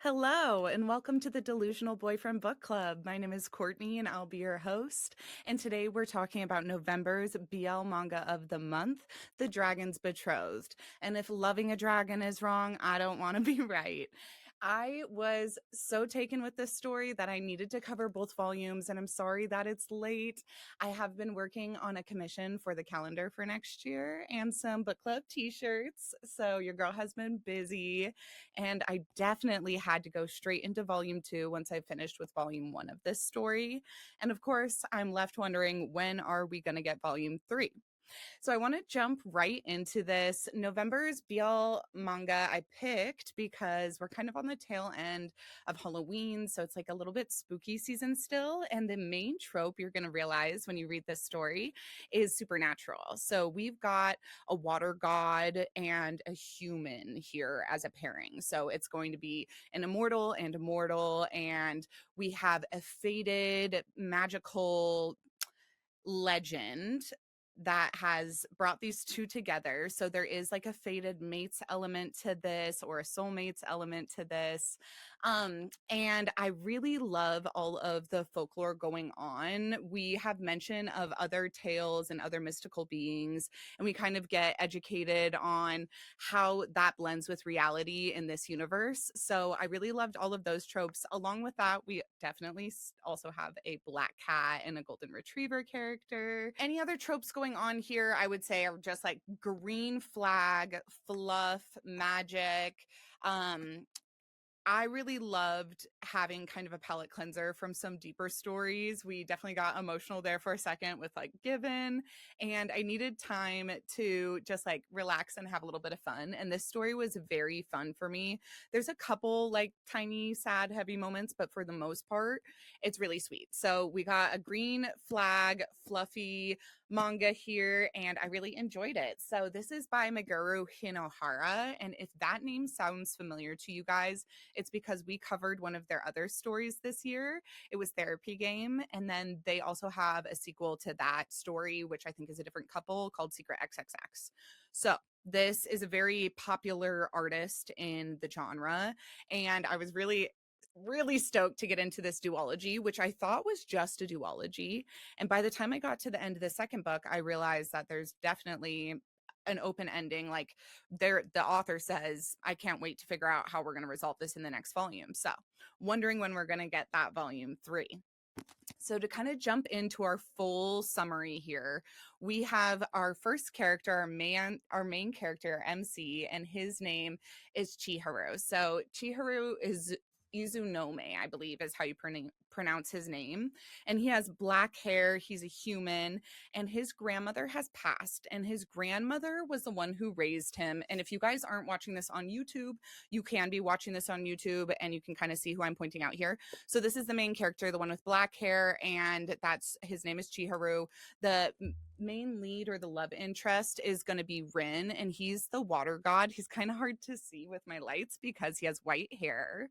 Hello, and welcome to the Delusional Boyfriend Book Club. My name is Courtney, and I'll be your host. And today we're talking about November's BL manga of the month, The Dragon's Betrothed. And if loving a dragon is wrong, I don't want to be right. I was so taken with this story that I needed to cover both volumes, and I'm sorry that it's late. I have been working on a commission for the calendar for next year and some book club t-shirts. So your girl has been busy, and I definitely had to go straight into volume two once I finished with volume one of this story. And of course, I'm left wondering, when are we going to get volume three? So I want to jump right into this. November's BL manga I picked because we're kind of on the tail end of Halloween. So it's like a little bit spooky season still. And the main trope you're going to realize when you read this story is supernatural. So we've got a water god and a human here as a pairing. So it's going to be an immortal and immortal. And we have a fated magical legend that has brought these two together. So there is like a fated mates element to this, or a soulmates element to this. And I really love all of the folklore going on. We have mention of other tales and other mystical beings, and we kind of get educated on how that blends with reality in this universe. So I really loved all of those tropes. Along with that, we definitely also have a black cat and a golden retriever character. Any other tropes going on here, I would say, are just like green flag, fluff, magic. Um, I really loved having kind of a palate cleanser from some deeper stories. We definitely got emotional there for a second with like Given, and I needed time to just like relax and have a little bit of fun. And this story was very fun for me. There's a couple like tiny, sad, heavy moments, but for the most part, it's really sweet. So we got a green flag, fluffy manga here, and I really enjoyed it. So this is by Meguru Hinohara, and if that name sounds familiar to you guys, it's because we covered one of their other stories this year. It was Therapy Game. And then they also have a sequel to that story, which I think is a different couple, called Secret XXX. So this is a very popular artist in the genre. And I was really stoked to get into this duology, which I thought was just a duology. And by the time I got to the end of the second book, I realized that there's definitely an open ending. Like, the author says, I can't wait to figure out how we're going to resolve this in the next volume. So wondering when we're going to get that volume three. So to kind of jump into our full summary here, we have our first character, our main character, MC, and his name is Chiharu. So Chiharu is Izunome, I believe is how you pronounce his name. And he has black hair. He's a human, and his grandmother has passed, and his grandmother was the one who raised him. And if you guys aren't watching this on YouTube, you can be watching this on YouTube, and you can kind of see who I'm pointing out here. So this is the main character, the one with black hair, and that's his name is Chiharu. The main lead, or the love interest, is going to be Rin, and he's the water god. He's kind of hard to see with my lights because he has white hair,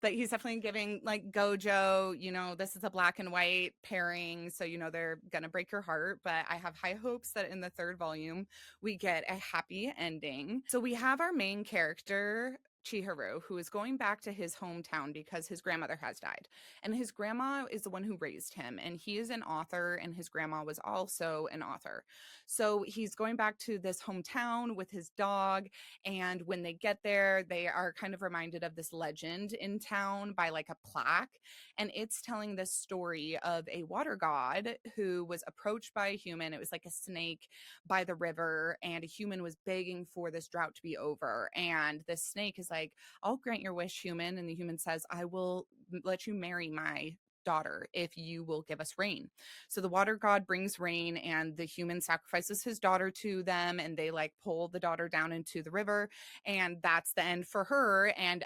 but he's definitely giving like Gojo, this is a black and white pairing, so they're gonna break your heart. But I have high hopes that in the third volume we get a happy ending. So we have our main character, Chiharu, who is going back to his hometown because his grandmother has died. And his grandma is the one who raised him. And he is an author, and his grandma was also an author. So he's going back to this hometown with his dog. And when they get there, they are kind of reminded of this legend in town by like a plaque. And it's telling this story of a water god who was approached by a human. It was like a snake by the river, and a human was begging for this drought to be over. And the snake is like, I'll grant your wish, human. And the human says, I will let you marry my daughter if you will give us rain. So the water god brings rain, and the human sacrifices his daughter to them, and they like pull the daughter down into the river, and that's the end for her. And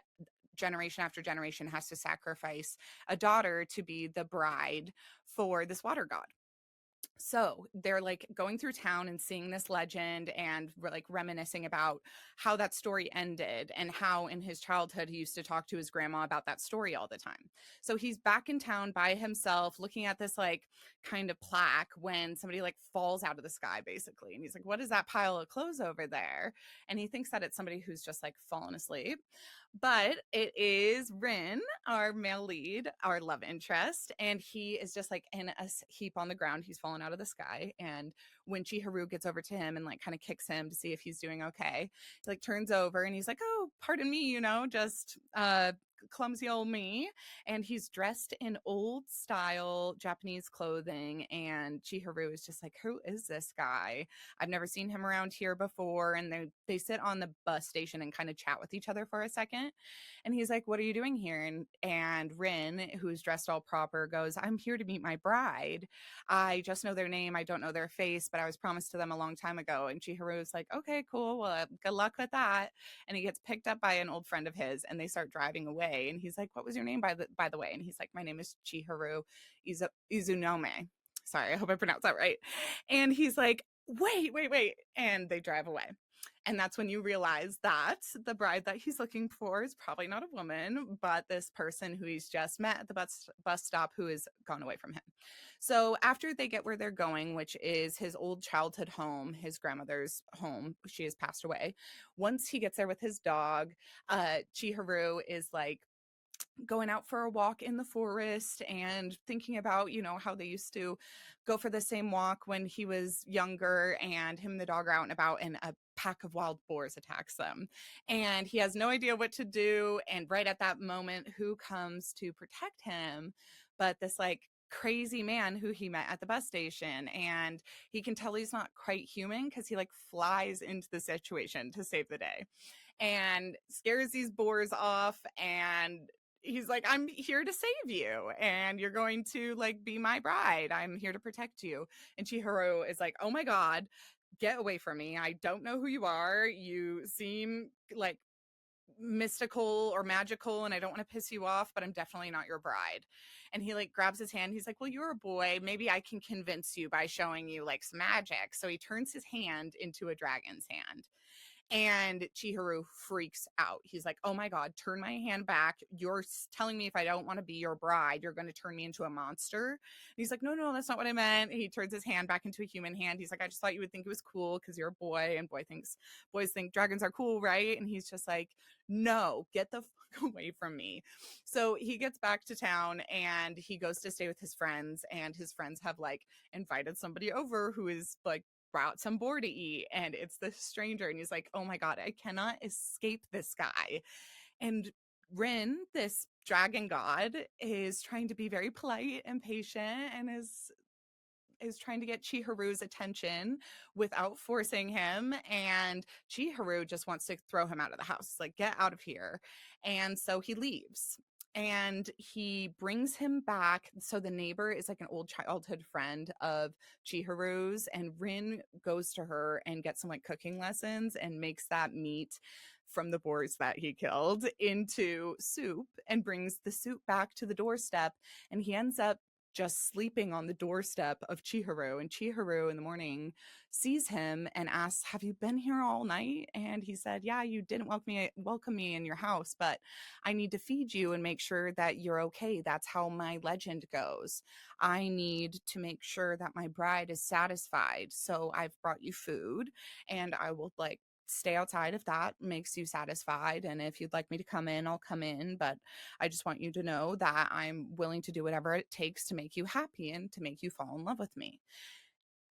generation after generation has to sacrifice a daughter to be the bride for this water god. So they're like going through town and seeing this legend, and we're like reminiscing about how that story ended, and how in his childhood he used to talk to his grandma about that story all the time. So he's back in town by himself looking at this like kind of plaque when somebody like falls out of the sky basically. And he's like, what is that pile of clothes over there? And he thinks that it's somebody who's just like fallen asleep. But it is Rin, our male lead, our love interest, and he is just like in a heap on the ground. He's fallen out of the sky. And when Chiharu gets over to him and like kind of kicks him to see if he's doing okay, he like turns over and he's like, "Oh, pardon me, just clumsy old me." And he's dressed in old style Japanese clothing. And Chiharu is just like, "Who is this guy? I've never seen him around here before." And they sit on the bus station and kind of chat with each other for a second. And he's like, "What are you doing here?" And Rin, who's dressed all proper, goes, "I'm here to meet my bride. I just know their name. I don't know their face, but I was promised to them a long time ago." And Chihiru's like, "Okay, cool. Well, good luck with that." And he gets picked up by an old friend of his, and they start driving away. And he's like, "What was your name, by the way?" And he's like, "My name is Chihiru Izunome." Sorry, I hope I pronounced that right. And he's like, wait. And they drive away. And that's when you realize that the bride that he's looking for is probably not a woman, but this person who he's just met at the bus stop who has gone away from him. So after they get where they're going, which is his old childhood home, his grandmother's home, she has passed away. Once he gets there with his dog, Chiharu is like, going out for a walk in the forest and thinking about, how they used to go for the same walk when he was younger, and him and the dog are out and about, and a pack of wild boars attacks them. And he has no idea what to do. And right at that moment, who comes to protect him but this like crazy man who he met at the bus station. And he can tell he's not quite human because he like flies into the situation to save the day and scares these boars off. And he's like, "I'm here to save you, and you're going to like be my bride. I'm here to protect you." And Chihiro is like, "Oh my God, get away from me. I don't know who you are. You seem like mystical or magical, and I don't want to piss you off, but I'm definitely not your bride." And he like grabs his hand. He's like, "Well, you're a boy. Maybe I can convince you by showing you like some magic." So he turns his hand into a dragon's hand. And Chihiru freaks out. He's like, "Oh my God, turn my hand back. You're telling me if I don't want to be your bride, you're going to turn me into a monster." And he's like, "No, that's not what I meant." And he turns his hand back into a human hand. He's like, "I just thought you would think it was cool because you're a boy, and boys think dragons are cool, right?" And he's just like, "No, get the fuck away from me." So he gets back to town and he goes to stay with his friends, and his friends have like invited somebody over who is like brought some boar to eat, and it's this stranger, and he's like, "Oh my God, I cannot escape this guy." And Rin, this dragon god, is trying to be very polite and patient, and is trying to get Chihiru's attention without forcing him. And Chihiru just wants to throw him out of the house, like, "Get out of here." And so he leaves. And he brings him back. So the neighbor is like an old childhood friend of Chihiru's, and Rin goes to her and gets some like cooking lessons and makes that meat from the boars that he killed into soup and brings the soup back to the doorstep. And he ends up just sleeping on the doorstep of Chihiru. And Chihiru in the morning sees him and asks, "Have you been here all night?" And he said, "Yeah, you didn't welcome me in your house, but I need to feed you and make sure that you're okay. That's how my legend goes. I need to make sure that my bride is satisfied. So I've brought you food, and I will like stay outside if that makes you satisfied. And if you'd like me to come in, I'll come in. But I just want you to know that I'm willing to do whatever it takes to make you happy and to make you fall in love with me."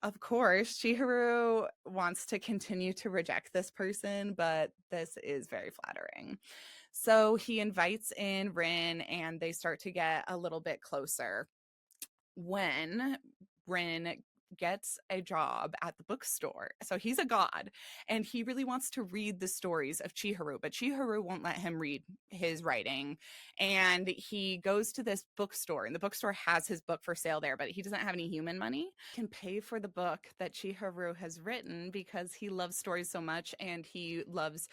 Of course, Chihiru wants to continue to reject this person, but this is very flattering. So he invites in Rin, and they start to get a little bit closer when Rin gets a job at the bookstore. So he's a god, and he really wants to read the stories of Chihiru, but Chihiru won't let him read his writing. And he goes to this bookstore, and the bookstore has his book for sale there, but he doesn't have any human money. He can pay for the book that Chihiru has written because he loves stories so much, and he loves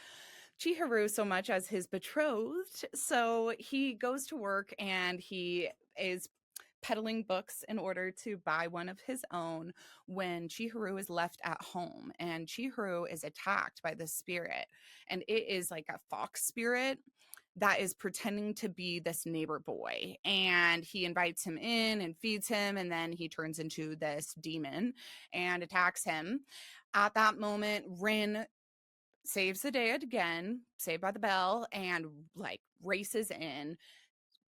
Chihiru so much as his betrothed. So he goes to work, and he is peddling books in order to buy one of his own when Chihiru is left at home. And Chihiru is attacked by the spirit, and it is like a fox spirit that is pretending to be this neighbor boy. And he invites him in and feeds him, and then he turns into this demon and attacks him. At that moment, Rin saves the day again, Saved by the Bell, and like races in,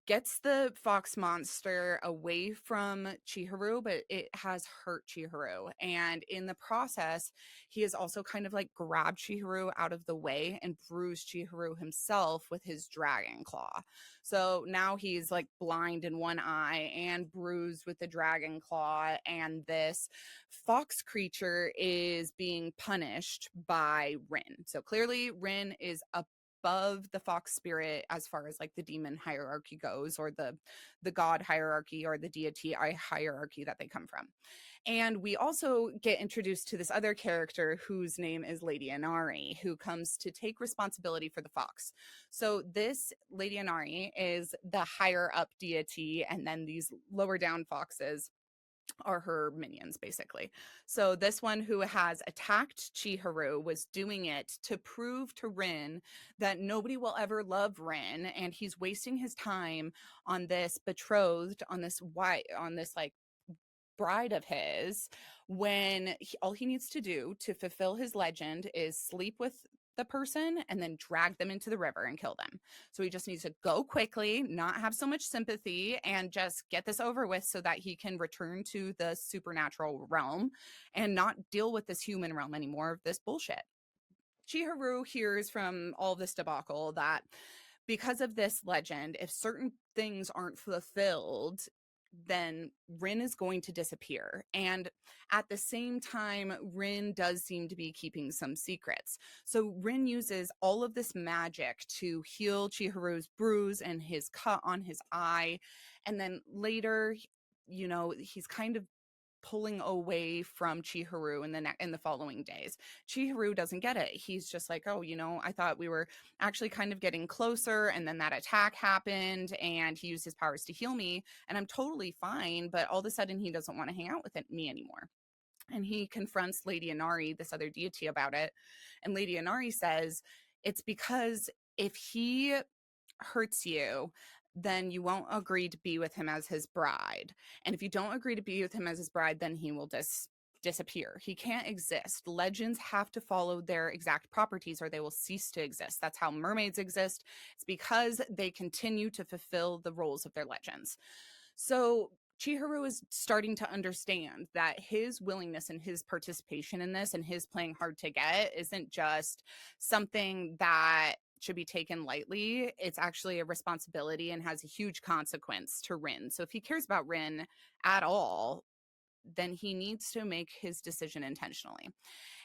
gets the fox monster away from Chihiro, but it has hurt Chihiro. And in the process, he has also kind of like grabbed Chihiro out of the way and bruised Chihiro himself with his dragon claw. So now he's like blind in one eye and bruised with the dragon claw. And this fox creature is being punished by Rin. So clearly, Rin is above the fox spirit as far as like the demon hierarchy goes, or the god hierarchy, or the deity hierarchy that they come from. And we also get introduced to this other character whose name is Lady Inari, who comes to take responsibility for the fox. So this Lady Inari is the higher up deity, and then these lower down foxes are her minions, basically. So this one who has attacked Chihiro was doing it to prove to Rin that nobody will ever love Rin, and he's wasting his time on this betrothed, on this like bride of his, when all he needs to do to fulfill his legend is sleep with the person and then drag them into the river and kill them. So he just needs to go quickly, not have so much sympathy, and just get this over with so that he can return to the supernatural realm and not deal with this human realm anymore of this bullshit. Chihiro hears from all this debacle that because of this legend, if certain things aren't fulfilled, then Rin is going to disappear. And at the same time, Rin does seem to be keeping some secrets. So Rin uses all of this magic to heal Chihiro's bruise and his cut on his eye. And then later, he's kind of pulling away from Chihiro in the following days. Chihiro doesn't get it. He's just like, "Oh, I thought we were actually kind of getting closer, and then that attack happened and he used his powers to heal me, and I'm totally fine, but all of a sudden he doesn't want to hang out with me anymore." And he confronts Lady Inari, this other deity, about it. And Lady Inari says, "It's because if he hurts you, then you won't agree to be with him as his bride. And if you don't agree to be with him as his bride, then he will disappear. He can't exist. Legends have to follow their exact properties or they will cease to exist. That's how mermaids exist. It's because they continue to fulfill the roles of their legends." So Chihiro is starting to understand that his willingness and his participation in this and his playing hard to get isn't just something that should be taken lightly. It's actually a responsibility and has a huge consequence to Rin. So if he cares about Rin at all, then he needs to make his decision intentionally.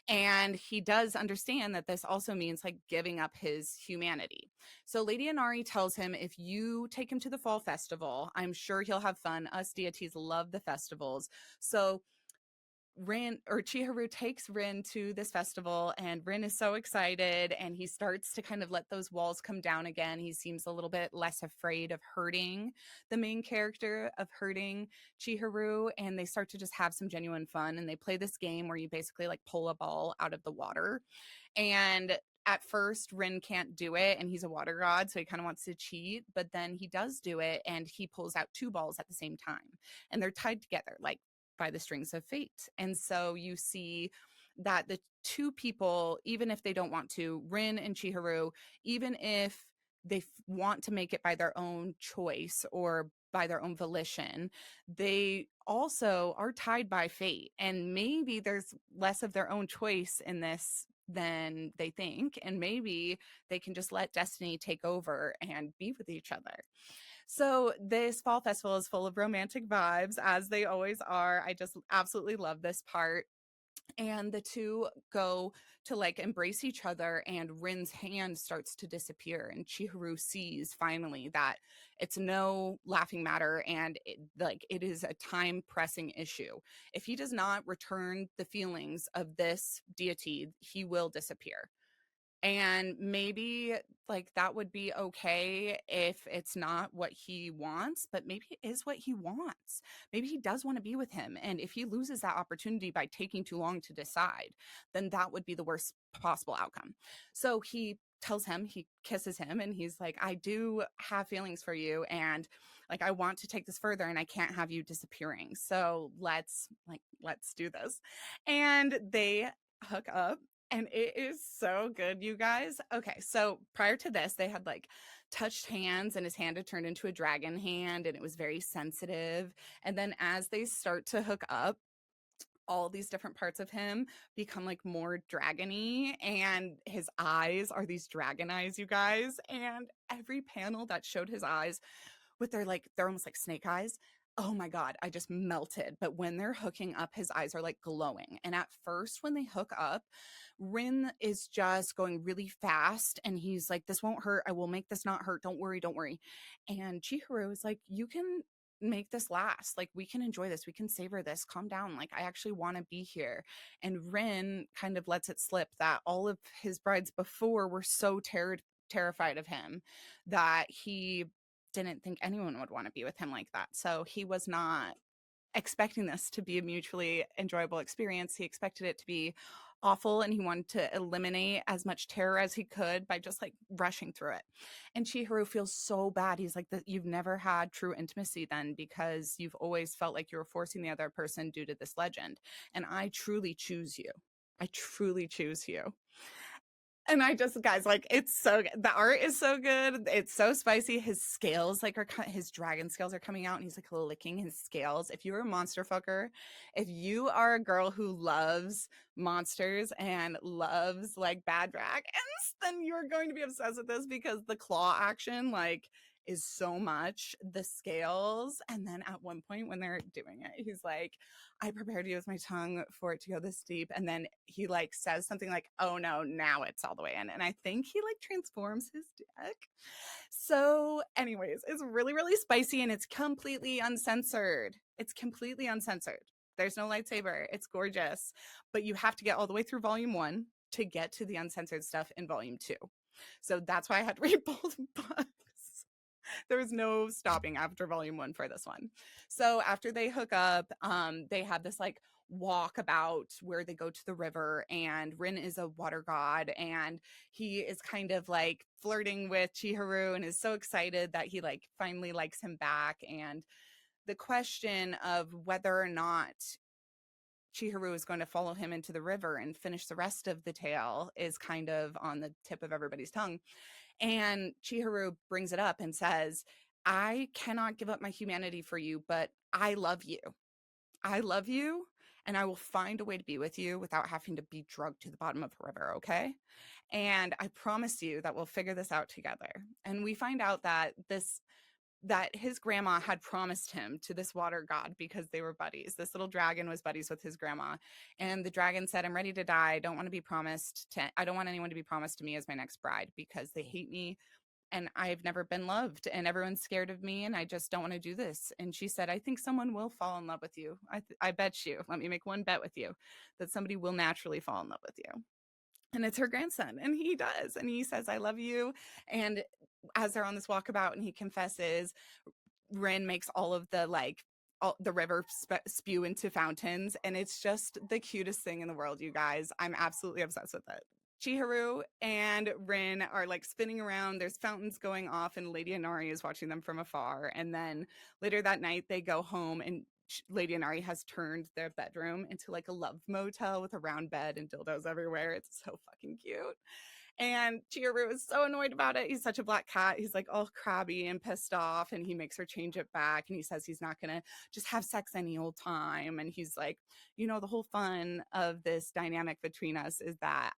And he does understand that this also means like giving up his humanity. So Lady Inari tells him, if you take him to the fall festival, I'm sure he'll have fun. Us deities love the festivals. So Chihiro takes Rin to this festival, and Rin is so excited, and he starts to kind of let those walls come down again. He seems a little bit less afraid of hurting the main character, of hurting Chihiro, and they start to just have some genuine fun. And they play this game where you basically like pull a ball out of the water. And at first, Rin can't do it, and he's a water god, so he kind of wants to cheat, but then he does do it, and he pulls out two balls at the same time, and they're tied together like by the strings of fate. And so you see that the two people, even if they don't want to, Rin and Chihiro, even if they want to make it by their own choice or by their own volition, they also are tied by fate. And maybe there's less of their own choice in this than they think. And maybe they can just let destiny take over and be with each other. So this fall festival is full of romantic vibes, as they always are. I just absolutely love this part. And the two go to like embrace each other, and Rin's hand starts to disappear, and Chihiro sees finally that it's no laughing matter, and it is a time pressing issue. If he does not return the feelings of this deity, he will disappear. And maybe like that would be okay if it's not what he wants, but maybe it is what he wants. Maybe he does want to be with him. And if he loses that opportunity by taking too long to decide, then that would be the worst possible outcome. So he tells him, he kisses him, and he's like, "I do have feelings for you. And like, I want to take this further, and I can't have you disappearing. So let's do this." And they hook up. And it is so good, you guys. Okay, so prior to this, they had like touched hands, and his hand had turned into a dragon hand, and it was very sensitive. And then as they start to hook up, all these different parts of him become like more dragony, and his eyes are these dragon eyes, you guys. And every panel that showed his eyes with they're almost like snake eyes. Oh my God, I just melted. But when they're hooking up, his eyes are like glowing. And at first, when they hook up, Rin is just going really fast. And he's like, this won't hurt. I will make this not hurt. Don't worry. Don't worry. And Chihiro is like, you can make this last. Like, we can enjoy this. We can savor this. Calm down. Like, I actually want to be here. And Rin kind of lets it slip that all of his brides before were so terrified of him that he didn't think anyone would want to be with him like that. So he was not expecting this to be a mutually enjoyable experience. He expected it to be awful, and he wanted to eliminate as much terror as he could by just like rushing through it. And Chihiro feels so bad. He's like, that you've never had true intimacy then, because you've always felt like you were forcing the other person due to this legend. And I truly choose you. I truly choose you. And I just, guys, like, it's so good. The art is so good. It's so spicy. His scales, like, his dragon scales are coming out, and he's like licking his scales. If you're a monster fucker, if you are a girl who loves monsters and loves like bad dragons, then you're going to be obsessed with this, because the claw action, like, is so much. The scales. And then at one point when they're doing it, he's like, I prepared to use my tongue for it to go this deep. And then he like says something like, oh no, now it's all the way in. And I think he like transforms his dick. So, anyways, it's really, really spicy, and it's completely uncensored. It's completely uncensored. There's no lightsaber. It's gorgeous. But you have to get all the way through volume 1 to get to the uncensored stuff in volume 2. So that's why I had to read both books. There was no stopping after volume 1 for this one. So after they hook up, they have this like walk about where they go to the river, and Rin is a water god, and he is kind of like flirting with Chihiro and is so excited that he like finally likes him back. And the question of whether or not Chihiro is going to follow him into the river and finish the rest of the tale is kind of on the tip of everybody's tongue. And Chihiro brings it up and says, I cannot give up my humanity for you, but I love you. I love you, and I will find a way to be with you without having to be drugged to the bottom of the river, okay? And I promise you that we'll figure this out together. And we find out that his grandma had promised him to this water god because they were buddies. This little dragon was buddies with his grandma. And the dragon said, I'm ready to die. I don't want anyone to be promised to me as my next bride, because they hate me and I've never been loved and everyone's scared of me, and I just don't want to do this. And she said, I think someone will fall in love with you. I bet you. Let me make one bet with you that somebody will naturally fall in love with you. And it's her grandson, and he does. And he says, I love you. And as they're on this walkabout and he confesses, Rin makes all of the the river spew into fountains. And it's just the cutest thing in the world, you guys. I'm absolutely obsessed with it. Chihiro and Rin are like spinning around. There's fountains going off, and Lady Inari is watching them from afar. And then later that night, they go home, and Lady Inari has turned their bedroom into like a love motel with a round bed and dildos everywhere. It's so fucking cute. And Chihiro is so annoyed about it. He's such a black cat. He's like all crabby and pissed off, and he makes her change it back. And he says he's not going to just have sex any old time. And he's like, the whole fun of this dynamic between us is that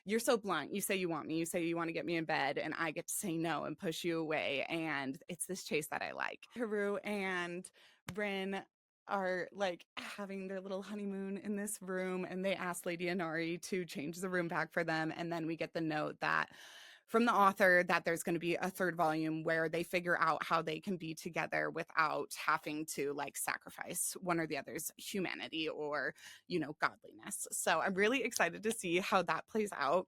you're so blunt. You say you want me. You say you want to get me in bed, and I get to say no and push you away. And it's this chase that I like. Haru and Rin are like having their little honeymoon in this room, and they ask Lady Inari to change the room back for them. And then we get the note that from the author that there's going to be a third volume where they figure out how they can be together without having to like sacrifice one or the other's humanity or, godliness. So I'm really excited to see how that plays out.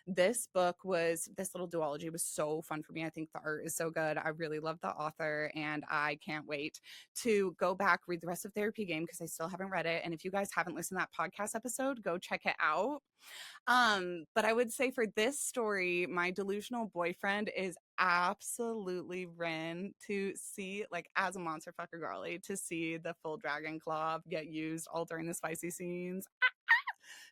This little duology was so fun for me. I think the art is so good. I really love the author, and I can't wait to go back, read the rest of Therapy Game, because I still haven't read it. And if you guys haven't listened to that podcast episode, go check it out. But I would say for this story, my delusional boyfriend is absolutely Rin, to see, like, as a monster fucker girly, to see the full dragon claw get used all during the spicy scenes.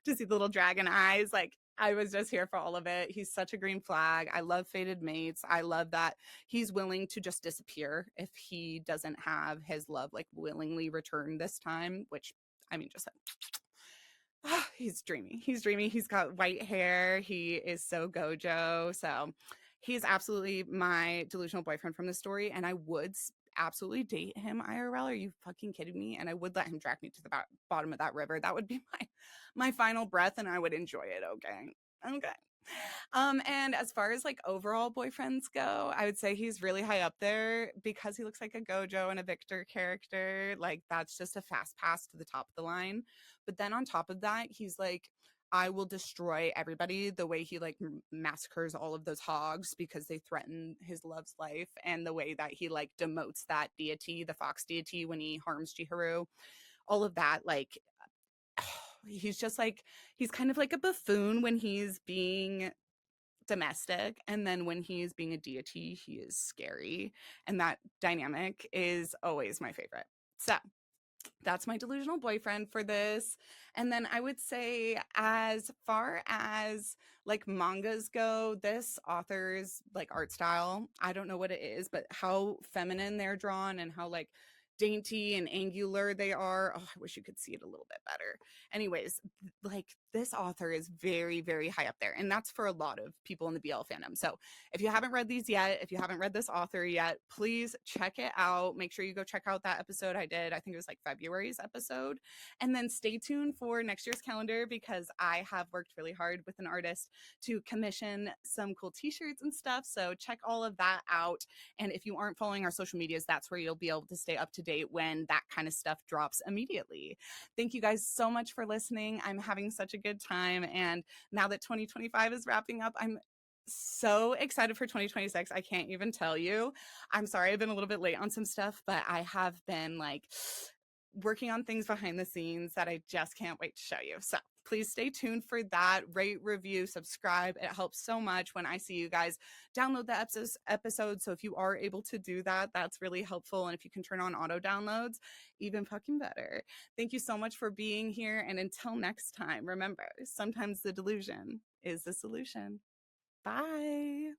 to see the little dragon eyes. Like, I was just here for all of it. He's such a green flag. I love fated mates. I love that he's willing to just disappear if he doesn't have his love like willingly return this time, which I mean, just he's dreamy. He's dreamy. He's got white hair. He is so gojo. So he's absolutely my delusional boyfriend from the story. And I would absolutely date him IRL. Are you fucking kidding me? And I would let him drag me to the bottom of that river. That would be my final breath, and I would enjoy it. Okay. Okay. And as far as like overall boyfriends go, I would say he's really high up there because he looks like a Gojo and a Victor character. Like, that's just a fast pass to the top of the line. But then on top of that, he's like, I will destroy everybody, the way he like massacres all of those hogs because they threaten his love's life, and the way that he like demotes that deity, the fox deity, when he harms Chiharu. All of that, like, he's just like, he's kind of like a buffoon when he's being domestic, and then when he's being a deity, he is scary, and that dynamic is always my favorite. So that's my delusional boyfriend for this. And then I would say, as far as like mangas go, this author's like art style, I don't know what it is, but how feminine they're drawn and how like dainty and angular they are. Oh, I wish you could see it a little bit better. Anyways, like, this author is very, very high up there. And that's for a lot of people in the BL fandom. So if you haven't read these yet, if you haven't read this author yet, please check it out. Make sure you go check out that episode I did. I think it was like February's episode. And then stay tuned for next year's calendar, because I have worked really hard with an artist to commission some cool t-shirts and stuff. So check all of that out. And if you aren't following our social medias, that's where you'll be able to stay up to date when that kind of stuff drops immediately. Thank you guys so much for listening. I'm having such a good time. And now that 2025 is wrapping up, I'm so excited for 2026. I can't even tell you. I'm sorry I've been a little bit late on some stuff, but I have been like working on things behind the scenes that I just can't wait to show you. So please stay tuned for that. Rate, review, subscribe. It helps so much when I see you guys download the episode. So if you are able to do that, that's really helpful. And if you can turn on auto downloads, even fucking better. Thank you so much for being here. And until next time, remember, sometimes the delusion is the solution. Bye.